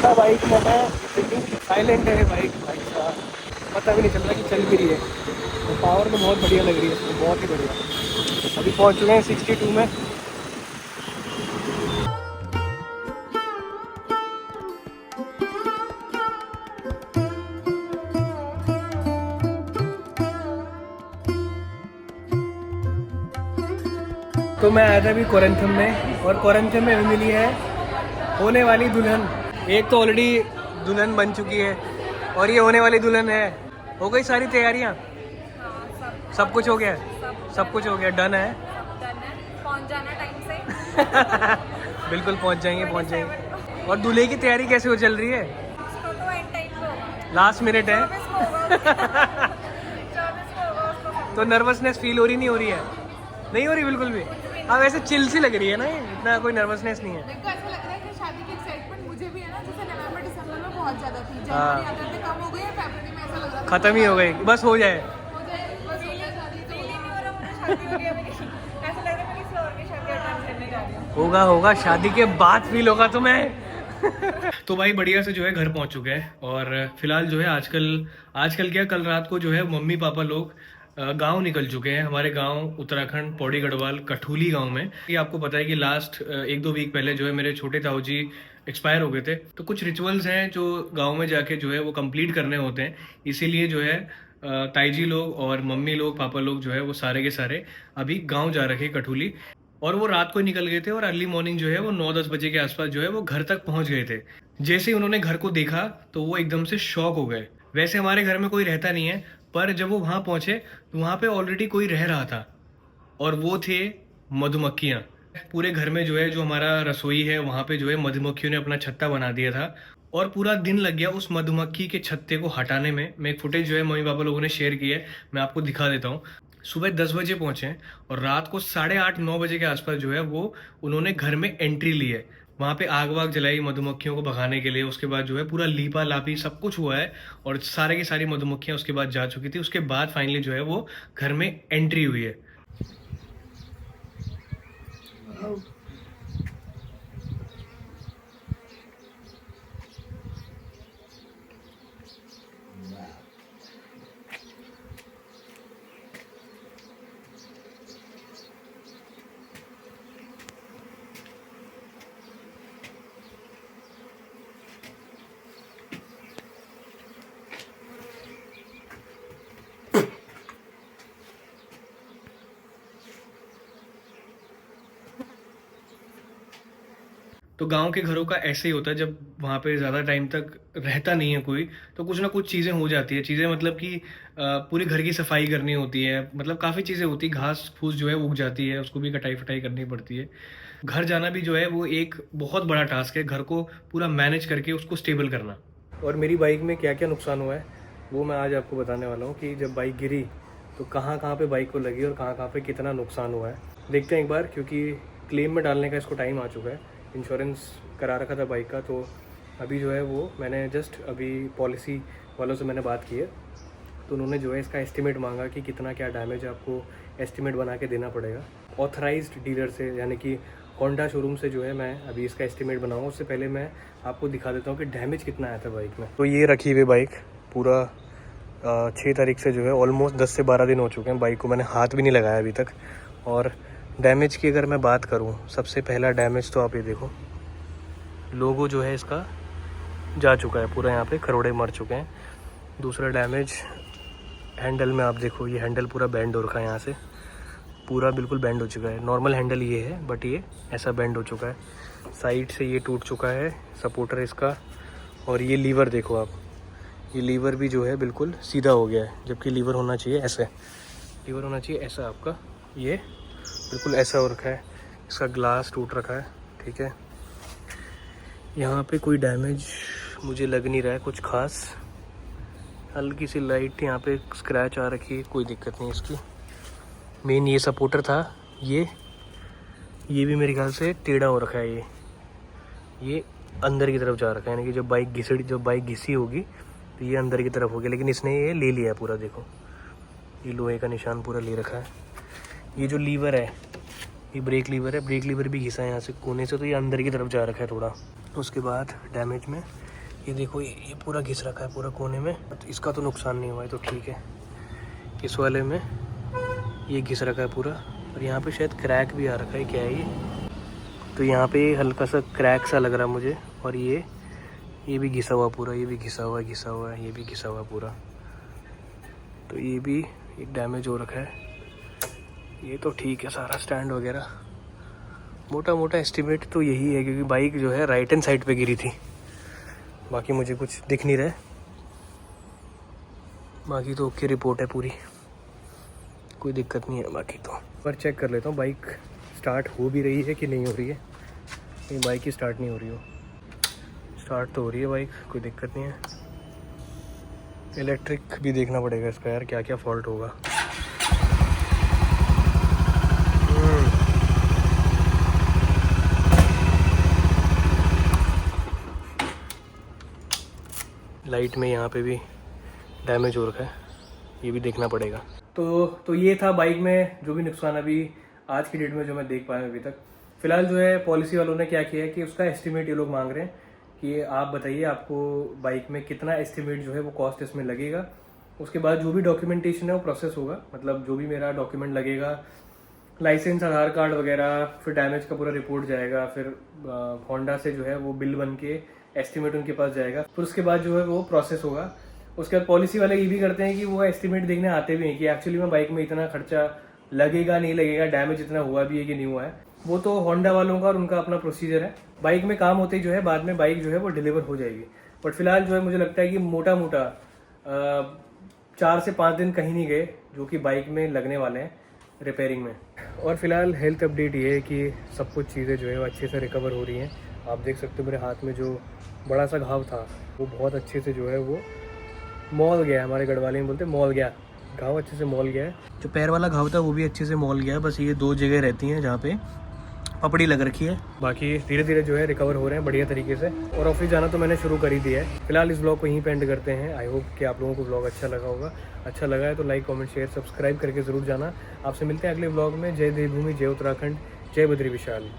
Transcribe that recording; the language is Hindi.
था बाइक में मैं, इतनी साइलेंट है बाइक भाई साहब, पता भी नहीं चल रहा कि चल भी रही है। तो पावर तो बहुत बढ़िया लग रही है इसको, बहुत ही बढ़िया। अभी पहुंच चुके हैं 62 में। तो मैं आया था अभी कोरंथम में, और कोरंथम में मिली है होने वाली दुल्हन। एक तो ऑलरेडी दुल्हन बन चुकी है और ये होने वाली दुल्हन है। हो गई सारी तैयारियां? सब कुछ हो गया, सब कुछ हो गया, डन है। पहुंच जाना टाइम से। बिल्कुल पहुंच जाएंगे, पहुंच जाएंगे। और दूल्हे की तैयारी कैसे हो चल रही है? उसको तो एंड टाइम पे होगा, लास्ट मिनट है। 24 को होगा। 24 को होगा उसको। तो नर्वसनेस फील हो रही नहीं हो रही है? नहीं हो रही बिल्कुल भी? हाँ वैसे चिल सी लग रही है ना, ये इतना कोई नर्वसनेस नहीं है। मेरे को ऐसा लग रहा है कि शादी की एक्साइटमेंट मुझे भी है ना, जैसे नवंबर दिसंबर में बहुत ज्यादा थी, हाँ। जनवरी आते कम हो गई है, फरवरी में ऐसा लग रहा था खत्म ही हो गई, बस हो जाए। हो जाए, बस हो जाए शादी। तो नहीं हो रहा, मुझे शादी हो गई है मेरी। ऐसा लग रहा है मैं किसी और की शादी अटेंड करने जा रही हूँ। होगा होगा, शादी के बाद फील होगा तुम्हें। तो भाई बढ़िया से जो है घर पहुंच चुके हैं, और फिलहाल जो है आजकल क्या, कल रात को जो है मम्मी पापा लोग गांव निकल चुके हैं। हमारे गांव उत्तराखंड पौड़ी गढ़वाल कठूली गांव में। ये आपको पता है कि लास्ट 1-2 वीक पहले जो है मेरे छोटे ताऊ जी एक्सपायर हो गए थे। तो कुछ रिचुअल्स हैं जो गांव में जाके जो है वो कंप्लीट करने होते हैं। इसीलिए जो है ताई जी लोग और मम्मी लोग पापा लोग जो है वो सारे के सारे अभी गाँव जा रखे कठूली। और वो रात को ही निकल गए थे, और अर्ली मॉर्निंग जो है वो 9-10 बजे के आसपास जो है वो घर तक पहुंच गए थे। जैसे ही उन्होंने घर को देखा तो वो एकदम से शॉक हो गए। वैसे हमारे घर में कोई रहता नहीं है, पर जब वो वहां पहुंचे तो वहां पे ऑलरेडी कोई रह रहा था, और वो थे मधुमक्खियां। पूरे घर में जो है, जो हमारा रसोई है वहां पे जो है मधुमक्खियों ने अपना छत्ता बना दिया था, और पूरा दिन लग गया उस मधुमक्खी के छत्ते को हटाने में। मैं एक फुटेज जो है मम्मी पापा लोगों ने शेयर की है, मैं आपको दिखा देता हूँ। सुबह 10 बजे पहुंचे, और रात को 8:30-9 बजे के आसपास जो है वो उन्होंने घर में एंट्री ली है। वहां पे आग वाग जलाई मधुमक्खियों को भगाने के लिए। उसके बाद जो है पूरा लीपा लापी सब कुछ हुआ है, और सारे की सारी मधुमक्खियां उसके बाद जा चुकी थी। उसके बाद फाइनली जो है वो घर में एंट्री हुई है। तो गांव के घरों का ऐसे ही होता है, जब वहाँ पे ज़्यादा टाइम तक रहता नहीं है कोई, तो कुछ ना कुछ चीज़ें हो जाती है। चीज़ें मतलब कि पूरी घर की सफाई करनी होती है, मतलब काफ़ी चीज़ें होती है। घास फूस जो है वो उग जाती है, उसको भी कटाई फटाई करनी पड़ती है। घर जाना भी जो है वो एक बहुत बड़ा टास्क है, घर को पूरा मैनेज करके उसको स्टेबल करना। और मेरी बाइक में क्या क्या नुकसान हुआ है वो मैं आज आपको बताने वाला हूँ, कि जब बाइक गिरी तो कहाँ कहाँ पे बाइक को लगी और कहाँ कहाँ पे कितना नुकसान हुआ है। देखते हैं एक बार, क्योंकि क्लेम में डालने का इसको टाइम आ चुका है। इंश्योरेंस करा रखा था बाइक का, तो अभी जो है वो मैंने जस्ट अभी पॉलिसी वालों से मैंने बात की है, तो उन्होंने जो है इसका एस्टिमेट मांगा कि कितना क्या डैमेज आपको एस्टिमेट बना के देना पड़ेगा। ऑथराइज्ड डीलर से, यानी कि होंडा शोरूम से जो है मैं अभी इसका एस्टिमेट बनाऊँ। उससे पहले मैं आपको दिखा देता हूँ कि डैमेज कितना आया था बाइक में। तो ये रखी हुई बाइक पूरा 6 तारीख से जो है ऑलमोस्ट 10 से 12 दिन हो चुके हैं। बाइक को मैंने हाथ भी नहीं लगाया अभी तक। और डैमेज की अगर मैं बात करूं, सबसे पहला डैमेज तो आप ये देखो, लोगो जो है इसका जा चुका है पूरा, यहाँ पे खरोड़े मर चुके हैं। दूसरा डैमेज हैंडल में आप देखो, ये हैंडल पूरा बेंड हो रखा है, यहाँ से पूरा बिल्कुल बेंड हो चुका है। नॉर्मल हैंडल ये है, बट ये ऐसा बेंड हो चुका है। साइड से ये टूट चुका है सपोर्टर इसका। और ये लीवर देखो आप, ये लीवर भी जो है बिल्कुल सीधा हो गया है, जबकि लीवर होना चाहिए ऐसे, लीवर होना चाहिए ऐसा आपका, ये बिल्कुल ऐसा हो रखा है। इसका ग्लास टूट रखा है, ठीक है। यहाँ पे कोई डैमेज मुझे लग नहीं रहा है कुछ खास, हल्की सी लाइट यहाँ पे स्क्रैच आ रखी है, कोई दिक्कत नहीं इसकी। मेन ये सपोर्टर था, ये भी मेरे ख्याल से टेढ़ा हो रखा है, ये अंदर की तरफ जा रखा है, यानी कि जब बाइक घिसी होगी तो ये अंदर की तरफ होगी, लेकिन इसने ये ले लिया है पूरा। देखो ये लोहे का निशान पूरा ले रखा है। ये जो लीवर है, ये ब्रेक लीवर है, ब्रेक लीवर भी घिसा है यहाँ से कोने से, तो ये अंदर की तरफ जा रखा है थोड़ा। उसके बाद डैमेज में ये देखो, ये पूरा घिस रखा है पूरा कोने में। तो इसका तो नुकसान नहीं हुआ है तो ठीक है। इस वाले में ये घिस रखा है पूरा, और यहाँ पे शायद क्रैक भी आ रखा है, क्या है ये? तो यहाँ पे हल्का सा क्रैक सा लग रहा है मुझे। और ये भी घिसा हुआ पूरा, ये भी घिसा हुआ है, ये भी घिसा हुआ पूरा। तो ये भी एक डैमेज हो रखा है। ये तो ठीक है सारा स्टैंड वगैरह। मोटा मोटा एस्टिमेट तो यही है, क्योंकि बाइक जो है राइट हैंड साइड पे गिरी थी। बाकी मुझे कुछ दिख नहीं रहा है, बाकी तो ओके रिपोर्ट है पूरी, कोई दिक्कत नहीं है बाकी तो। पर चेक कर लेता हूँ बाइक स्टार्ट हो भी रही है कि नहीं हो रही है। नहीं, बाइक ही स्टार्ट नहीं हो रही हो। स्टार्ट तो हो रही है बाइक, कोई दिक्कत नहीं है। इलेक्ट्रिक भी देखना पड़ेगा इसका यार, क्या क्या फॉल्ट होगा। लाइट में यहाँ पे भी डैमेज हो रखा है, ये भी देखना पड़ेगा। तो ये था बाइक में जो भी नुकसान अभी आज की डेट में जो मैं देख पाया अभी तक। फिलहाल जो है पॉलिसी वालों ने क्या किया है कि उसका एस्टिमेट ये लोग मांग रहे हैं कि आप बताइए आपको बाइक में कितना एस्टिमेट जो है वो कॉस्ट इसमें लगेगा। उसके बाद जो भी डॉक्यूमेंटेशन है वो प्रोसेस होगा, मतलब जो भी मेरा डॉक्यूमेंट लगेगा, लाइसेंस, आधार कार्ड वगैरह, फिर डैमेज का पूरा रिपोर्ट जाएगा, फिर होंडा से जो है वो बिल बन के एस्टिमेट उनके पास जाएगा, फिर उसके बाद जो है वो प्रोसेस होगा। उसके बाद पॉलिसी वाले ये भी करते हैं कि वो एस्टिमेट देखने आते भी हैं कि एक्चुअली में बाइक में इतना खर्चा लगेगा नहीं लगेगा, डैमेज इतना हुआ भी है कि नहीं हुआ है। वो तो होंडा वालों का और उनका अपना प्रोसीजर है। बाइक में काम होते ही जो है बाद में बाइक जो है वो डिलीवर हो जाएगी। बट फिलहाल जो है मुझे लगता है कि मोटा मोटा 4 से 5 दिन कहीं नहीं गए जो कि बाइक में लगने वाले हैं रिपेयरिंग में। और फिलहाल हेल्थ अपडेट ये है कि सब कुछ चीज़ें जो है वो अच्छे से रिकवर हो रही हैं। आप देख सकते हो मेरे हाथ में जो बड़ा सा घाव था वो बहुत अच्छे से जो है वो मॉल गया है। हमारे गढ़वाले में बोलते हैं मॉल गया, घाव अच्छे से मॉल गया है। जो पैर वाला घाव था वो भी अच्छे से मॉल गया है, बस ये 2 जगह रहती हैं जहाँ पे पपड़ी लग रखी है। बाकी धीरे धीरे जो है रिकवर हो रहे हैं बढ़िया तरीके से। और ऑफिस जाना तो मैंने शुरू कर ही दिया है। फिलहाल इस ब्लॉग को यहीं पे एंड करते हैं। आई होप कि आप लोगों को ब्लॉग अच्छा लगा होगा। अच्छा लगा है तो लाइक, कमेंट, शेयर, सब्सक्राइब करके ज़रूर जाना। आपसे मिलते हैं अगले ब्लॉग में। जय देवभूमि, जय उत्तराखंड, जय बद्री विशाल।